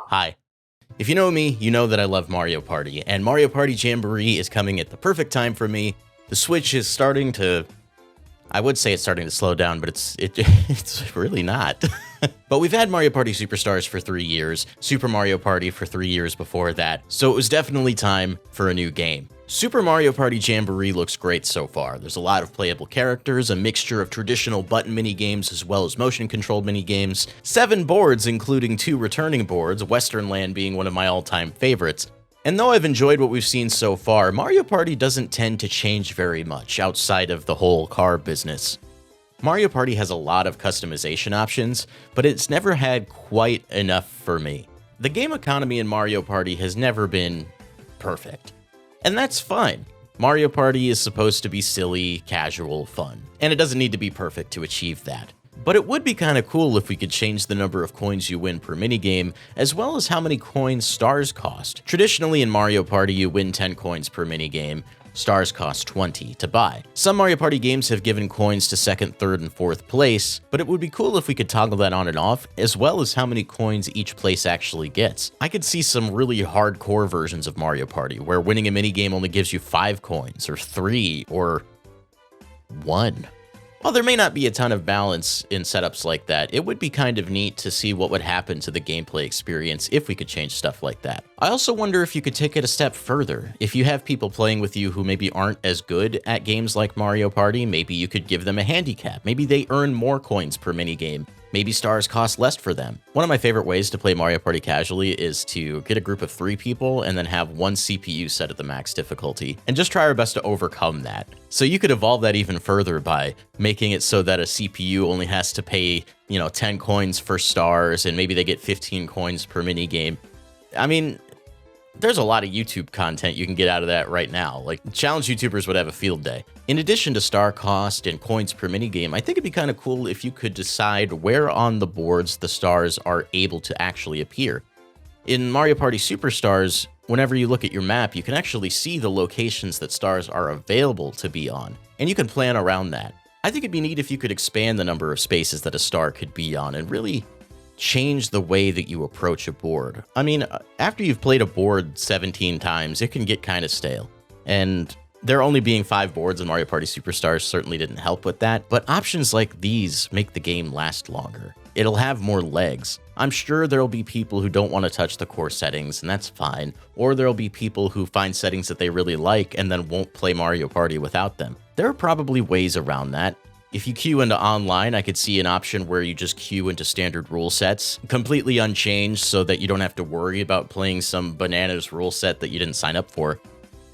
Hi. If you know me, you know that I love Mario Party, and Mario Party Jamboree is coming at the perfect time for me. The Switch is starting to... I would say it's starting to slow down, but it's really not. But we've had Mario Party Superstars for 3 years, Super Mario Party for 3 years before that, so it was definitely time for a new game. Super Mario Party Jamboree looks great so far. There's a lot of playable characters, a mixture of traditional button minigames as well as motion-controlled minigames, 7 boards including 2 returning boards, Western Land being one of my all-time favorites. And though I've enjoyed what we've seen so far, Mario Party doesn't tend to change very much outside of the whole car business. Mario Party has a lot of customization options, but it's never had quite enough for me. The game economy in Mario Party has never been perfect. And that's fine. Mario Party is supposed to be silly, casual fun, and it doesn't need to be perfect to achieve that. But it would be kind of cool if we could change the number of coins you win per minigame, as well as how many coins stars cost. Traditionally in Mario Party, you win 10 coins per minigame. Stars cost 20 to buy. Some Mario Party games have given coins to 2nd, 3rd, and 4th place, but it would be cool if we could toggle that on and off, as well as how many coins each place actually gets. I could see some really hardcore versions of Mario Party, where winning a minigame only gives you 5 coins, or 3, or 1. While there may not be a ton of balance in setups like that, it would be kind of neat to see what would happen to the gameplay experience if we could change stuff like that. I also wonder if you could take it a step further. If you have people playing with you who maybe aren't as good at games like Mario Party, maybe you could give them a handicap. Maybe they earn more coins per minigame. Maybe stars cost less for them. One of my favorite ways to play Mario Party casually is to get a group of 3 people and then have 1 CPU set at the max difficulty, and just try our best to overcome that. So you could evolve that even further by making it so that a CPU only has to pay, 10 coins for stars, and maybe they get 15 coins per minigame. I mean, there's a lot of YouTube content you can get out of that right now. Like, challenge YouTubers would have a field day. In addition to star cost and coins per minigame, I think it'd be kind of cool if you could decide where on the boards the stars are able to actually appear. In Mario Party Superstars, whenever you look at your map, you can actually see the locations that stars are available to be on, and you can plan around that. I think it'd be neat if you could expand the number of spaces that a star could be on and really change the way that you approach a board. I mean, after you've played a board 17 times, it can get kind of stale. And there only being 5 boards in Mario Party Superstars certainly didn't help with that, but options like these make the game last longer. It'll have more legs. I'm sure there'll be people who don't want to touch the core settings, and that's fine. Or there'll be people who find settings that they really like and then won't play Mario Party without them. There are probably ways around that. If you queue into online, I could see an option where you just queue into standard rule sets, completely unchanged so that you don't have to worry about playing some bananas rule set that you didn't sign up for.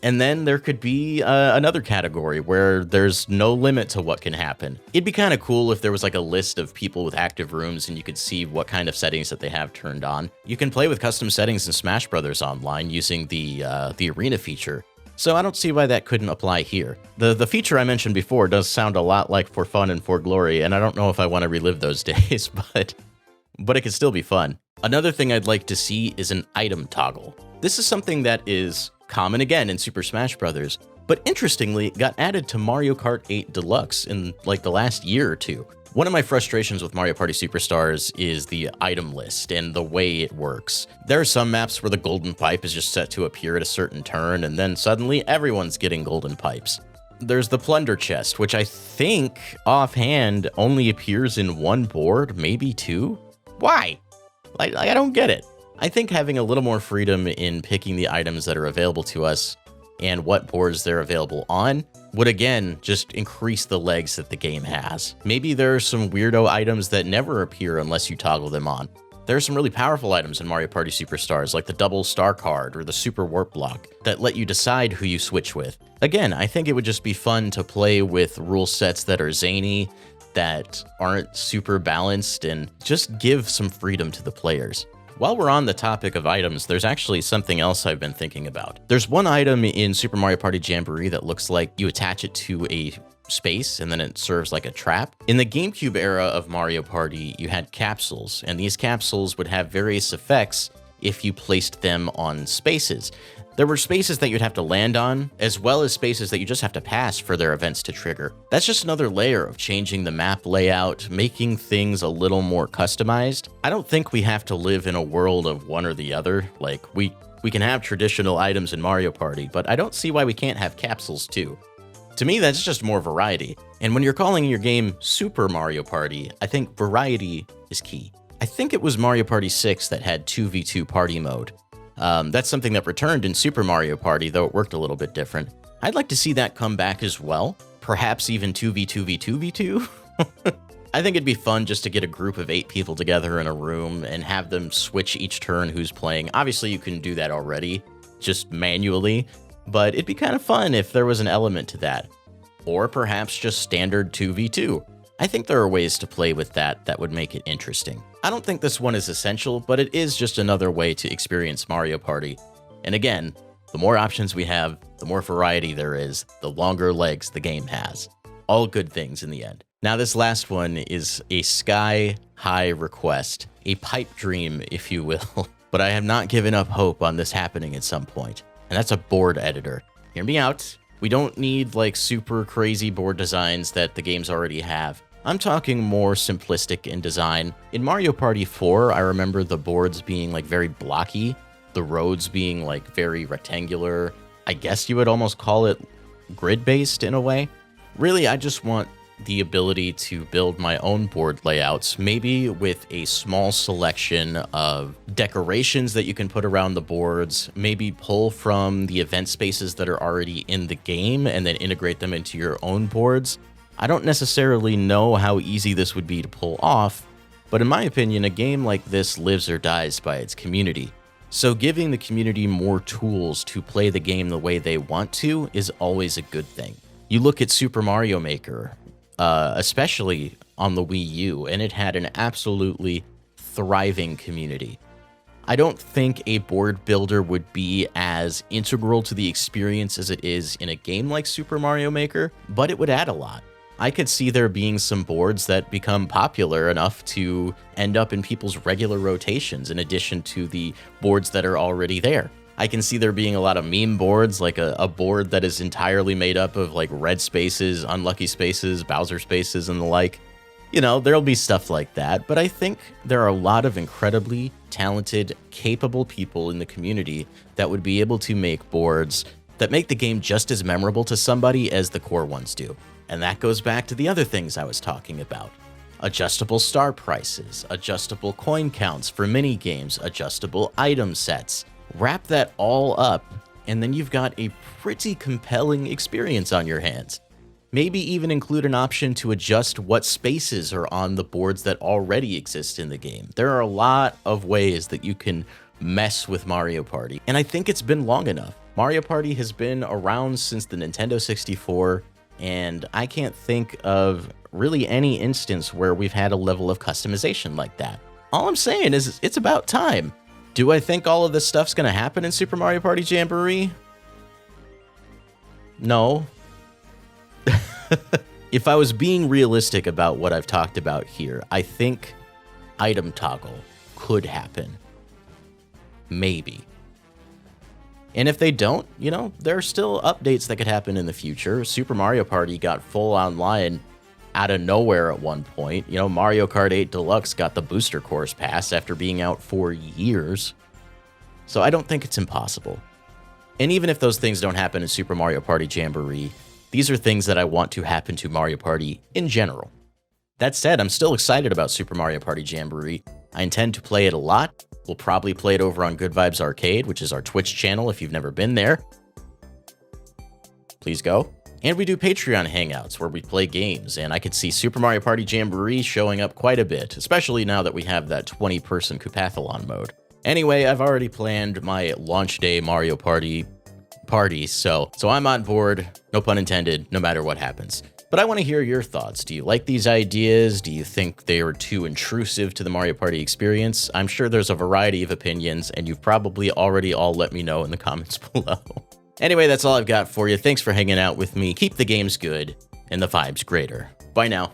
And then there could be another category where there's no limit to what can happen. It'd be kind of cool if there was like a list of people with active rooms and you could see what kind of settings that they have turned on. You can play with custom settings in Smash Bros. Online using the arena feature. So I don't see why that couldn't apply here. The feature I mentioned before does sound a lot like For Fun and For Glory, and I don't know if I want to relive those days, but it could still be fun. Another thing I'd like to see is an item toggle. This is something that is common again in Super Smash Bros., but interestingly got added to Mario Kart 8 Deluxe in like the last year or two. One of my frustrations with Mario Party Superstars is the item list and the way it works. There are some maps where the golden pipe is just set to appear at a certain turn, and then suddenly everyone's getting golden pipes. There's the plunder chest, which I think offhand only appears in 1 board, maybe 2. Why? I don't get it. I think having a little more freedom in picking the items that are available to us and what boards they're available on would again just increase the legs that the game has. Maybe there are some weirdo items that never appear unless you toggle them on. There are some really powerful items in Mario Party Superstars, like the double star card or the super warp block, that let you decide who you switch with. Again, I think it would just be fun to play with rule sets that are zany, that aren't super balanced, and just give some freedom to the players. While we're on the topic of items, there's actually something else I've been thinking about. There's one item in Super Mario Party Jamboree that looks like you attach it to a space and then it serves like a trap. In the GameCube era of Mario Party, you had capsules, and these capsules would have various effects if you placed them on spaces. There were spaces that you'd have to land on, as well as spaces that you just have to pass for their events to trigger. That's just another layer of changing the map layout, making things a little more customized. I don't think we have to live in a world of one or the other. Like, we can have traditional items in Mario Party, but I don't see why we can't have capsules too. To me, that's just more variety. And when you're calling your game Super Mario Party, I think variety is key. I think it was Mario Party 6 that had 2v2 party mode. That's something that returned in Super Mario Party, though it worked a little bit different. I'd like to see that come back as well. Perhaps even 2v2v2v2. I think it'd be fun just to get a group of 8 people together in a room and have them switch each turn who's playing. Obviously, you can do that already, just manually, but it'd be kind of fun if there was an element to that. Or perhaps just standard 2v2. I think there are ways to play with that would make it interesting. I don't think this one is essential, but it is just another way to experience Mario Party. And again, the more options we have, the more variety there is, the longer legs the game has. All good things in the end. Now this last one is a sky-high request, a pipe dream, if you will, but I have not given up hope on this happening at some point, and that's a board editor. Hear me out. We don't need like super crazy board designs that the games already have. I'm talking more simplistic in design. In Mario Party 4, I remember the boards being like very blocky, the roads being like very rectangular. I guess you would almost call it grid-based in a way. Really, I just want the ability to build my own board layouts, maybe with a small selection of decorations that you can put around the boards, maybe pull from the event spaces that are already in the game and then integrate them into your own boards. I don't necessarily know how easy this would be to pull off, but in my opinion, a game like this lives or dies by its community. So giving the community more tools to play the game the way they want to is always a good thing. You look at Super Mario Maker, especially on the Wii U, and it had an absolutely thriving community. I don't think a board builder would be as integral to the experience as it is in a game like Super Mario Maker, but it would add a lot. I could see there being some boards that become popular enough to end up in people's regular rotations in addition to the boards that are already there. I can see there being a lot of meme boards, like a board that is entirely made up of like red spaces, unlucky spaces, Bowser spaces, and the like. You know, there'll be stuff like that, but I think there are a lot of incredibly talented, capable people in the community that would be able to make boards that make the game just as memorable to somebody as the core ones do. And that goes back to the other things I was talking about. Adjustable star prices, adjustable coin counts for mini games, adjustable item sets. Wrap that all up, and then you've got a pretty compelling experience on your hands. Maybe even include an option to adjust what spaces are on the boards that already exist in the game. There are a lot of ways that you can mess with Mario Party, and I think it's been long enough. Mario Party has been around since the Nintendo 64, and I can't think of really any instance where we've had a level of customization like that. All I'm saying is it's about time. Do I think all of this stuff's going to happen in Super Mario Party Jamboree? No. If I was being realistic about what I've talked about here, I think item toggle could happen. Maybe. And if they don't, you know, there are still updates that could happen in the future. Super Mario Party got full online out of nowhere at one point. You know, Mario Kart 8 Deluxe got the booster course pass after being out for years. So I don't think it's impossible. And even if those things don't happen in Super Mario Party Jamboree, these are things that I want to happen to Mario Party in general. That said, I'm still excited about Super Mario Party Jamboree. I intend to play it a lot. We'll probably play it over on Good Vibes Arcade, which is our Twitch channel if you've never been there. Please go. And we do Patreon hangouts where we play games, and I could see Super Mario Party Jamboree showing up quite a bit, especially now that we have that 20-person Coupathlon mode. Anyway, I've already planned my launch day Mario Party party, so I'm on board, no pun intended, no matter what happens. But I want to hear your thoughts. Do you like these ideas? Do you think they are too intrusive to the Mario Party experience? I'm sure there's a variety of opinions, and you've probably already all let me know in the comments below. Anyway, that's all I've got for you. Thanks for hanging out with me. Keep the games good and the vibes greater. Bye now.